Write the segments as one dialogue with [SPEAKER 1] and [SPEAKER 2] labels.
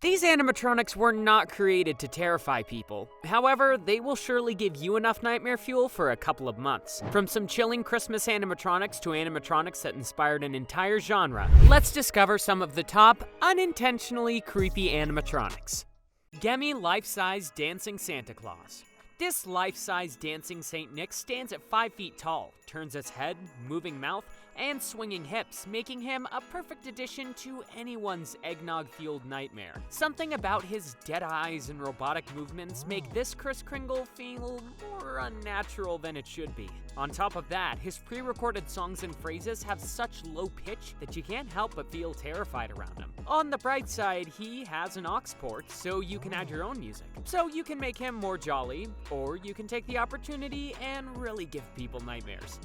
[SPEAKER 1] These animatronics were not created to terrify people. However, they will surely give you enough nightmare fuel for a couple of months. From some chilling Christmas animatronics to animatronics that inspired an entire genre, let's discover some of the top unintentionally creepy animatronics. Gemmy Life-Size Dancing Santa Claus. This life-size dancing Saint Nick stands at 5 feet tall, turns its head, moving mouth, and swinging hips, making him a perfect addition to anyone's eggnog-fueled nightmare. Something about his dead eyes and robotic movements make this Kris Kringle feel more unnatural than it should be. On top of that, his pre-recorded songs and phrases have such low pitch that you can't help but feel terrified around him. On the bright side, he has an aux port, so you can add your own music. So you can make him more jolly, or you can take the opportunity and really give people nightmares.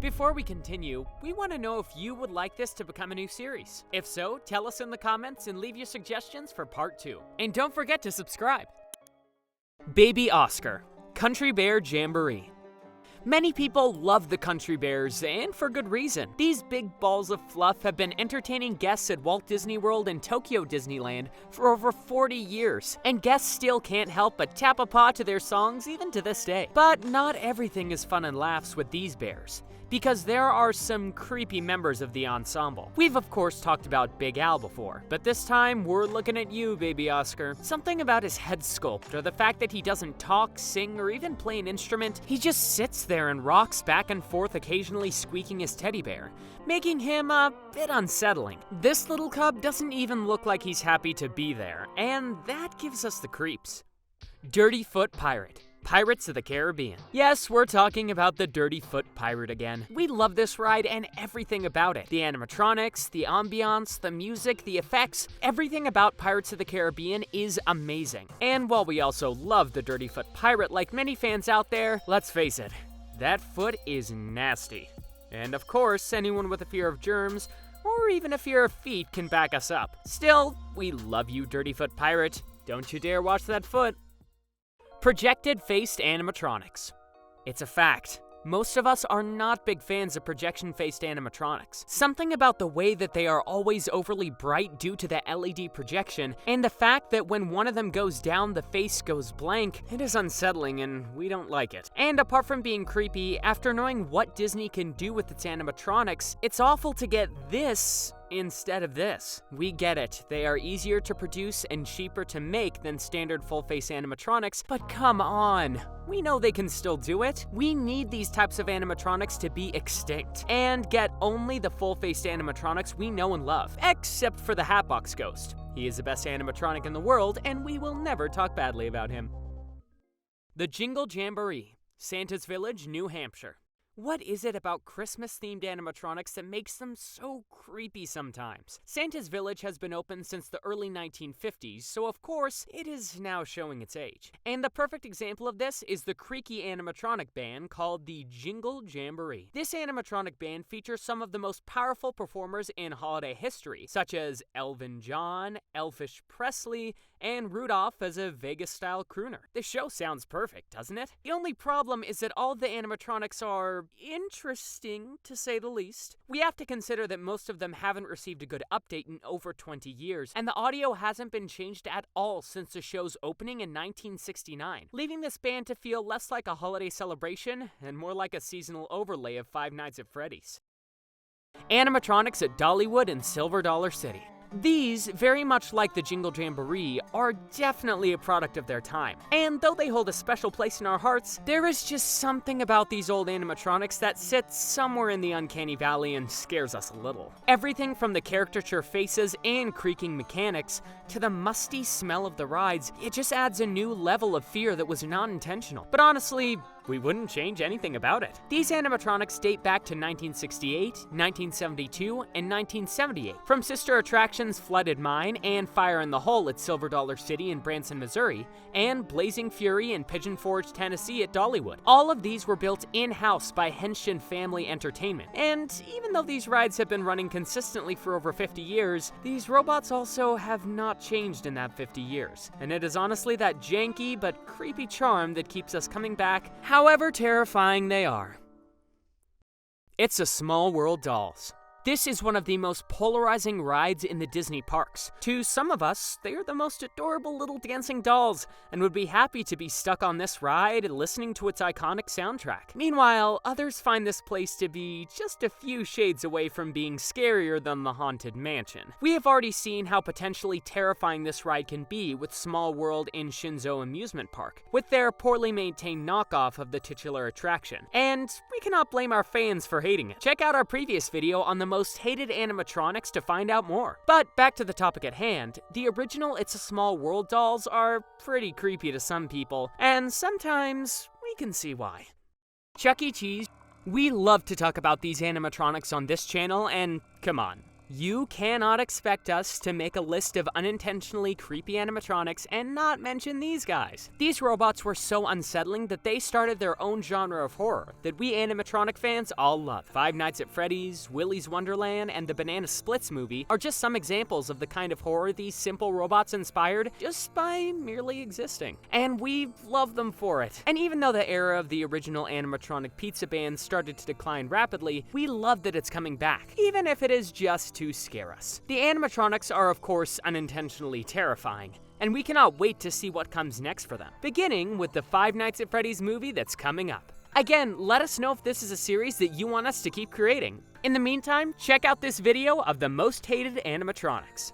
[SPEAKER 1] Before we continue, we want to know if you would like this to become a new series. If so, tell us in the comments and leave your suggestions for part 2. And don't forget to subscribe. Baby Oscar, Country Bear Jamboree. Many people love the Country Bears, and for good reason. These big balls of fluff have been entertaining guests at Walt Disney World and Tokyo Disneyland for over 40 years, and guests still can't help but tap a paw to their songs even to this day. But not everything is fun and laughs with these bears, because there are some creepy members of the ensemble. We've of course talked about Big Al before, but this time we're looking at you, Baby Oscar. Something about his head sculpt, or the fact that he doesn't talk, sing, or even play an instrument, he just sits there and rocks back and forth, occasionally squeaking his teddy bear, making him a bit unsettling. This little cub doesn't even look like he's happy to be there, and that gives us the creeps. Dirty Foot Pirate. Pirates of the Caribbean. Yes, we're talking about the Dirty Foot Pirate again. We love this ride and everything about it. The animatronics, the ambiance, the music, the effects, everything about Pirates of the Caribbean is amazing. And while we also love the Dirty Foot Pirate like many fans out there, let's face it, that foot is nasty. And of course, anyone with a fear of germs, or even a fear of feet can back us up. Still, we love you, Dirty Foot Pirate. Don't you dare watch that foot. Projected-faced animatronics. It's a fact. Most of us are not big fans of projection-faced animatronics. Something about the way that they are always overly bright due to the LED projection, and the fact that when one of them goes down, the face goes blank, it is unsettling and we don't like it. And apart from being creepy, after knowing what Disney can do with its animatronics, it's awful to get this instead of this. We get it, they are easier to produce and cheaper to make than standard full-face animatronics, but come on. We know they can still do it. We need these types of animatronics to be extinct, and get only the full-faced animatronics we know and love, except for the Hatbox Ghost. He is the best animatronic in the world, and we will never talk badly about him. The Jingle Jamboree, Santa's Village, New Hampshire. What is it about Christmas-themed animatronics that makes them so creepy sometimes? Santa's Village has been open since the early 1950s, so of course, it is now showing its age. And the perfect example of this is the creaky animatronic band called the Jingle Jamboree. This animatronic band features some of the most powerful performers in holiday history, such as Elvin John, Elfish Presley, and Rudolph as a Vegas-style crooner. The show sounds perfect, doesn't it? The only problem is that all the animatronics are interesting, to say the least. We have to consider that most of them haven't received a good update in over 20 years, and the audio hasn't been changed at all since the show's opening in 1969, leaving this band to feel less like a holiday celebration and more like a seasonal overlay of Five Nights at Freddy's. Animatronics at Dollywood and Silver Dollar City. These, very much like the Jingle Jamboree, are definitely a product of their time. And though they hold a special place in our hearts, there is just something about these old animatronics that sits somewhere in the uncanny valley and scares us a little. Everything from the caricature faces and creaking mechanics to the musty smell of the rides, it just adds a new level of fear that was not intentional. But honestly, we wouldn't change anything about it. These animatronics date back to 1968, 1972, and 1978, from sister attractions Flooded Mine and Fire in the Hole at Silver Dollar City in Branson, Missouri, and Blazing Fury and Pigeon Forge, Tennessee at Dollywood. All of these were built in-house by Henshin Family Entertainment. And even though these rides have been running consistently for over 50 years, these robots also have not changed in that 50 years. And it is honestly that janky but creepy charm that keeps us coming back, however terrifying they are. It's a Small World Dolls. This is one of the most polarizing rides in the Disney parks. To some of us, they are the most adorable little dancing dolls and would be happy to be stuck on this ride listening to its iconic soundtrack. Meanwhile, others find this place to be just a few shades away from being scarier than the Haunted Mansion. We have already seen how potentially terrifying this ride can be with Small World in Shinzo Amusement Park, with their poorly maintained knockoff of the titular attraction. And we cannot blame our fans for hating it. Check out our previous video on the most hated animatronics to find out more. But back to the topic at hand, the original It's a Small World dolls are pretty creepy to some people, and sometimes we can see why. Chuck E. Cheese. We love to talk about these animatronics on this channel, and come on. You cannot expect us to make a list of unintentionally creepy animatronics and not mention these guys. These robots were so unsettling that they started their own genre of horror that we animatronic fans all love. Five Nights at Freddy's, Willy's Wonderland, and the Banana Splits movie are just some examples of the kind of horror these simple robots inspired just by merely existing. And we love them for it. And even though the era of the original animatronic pizza band started to decline rapidly, we love that it's coming back, even if it is just to scare us. The animatronics are of course unintentionally terrifying, and we cannot wait to see what comes next for them, beginning with the Five Nights at Freddy's movie that's coming up. Again, let us know if this is a series that you want us to keep creating. In the meantime, check out this video of the most hated animatronics.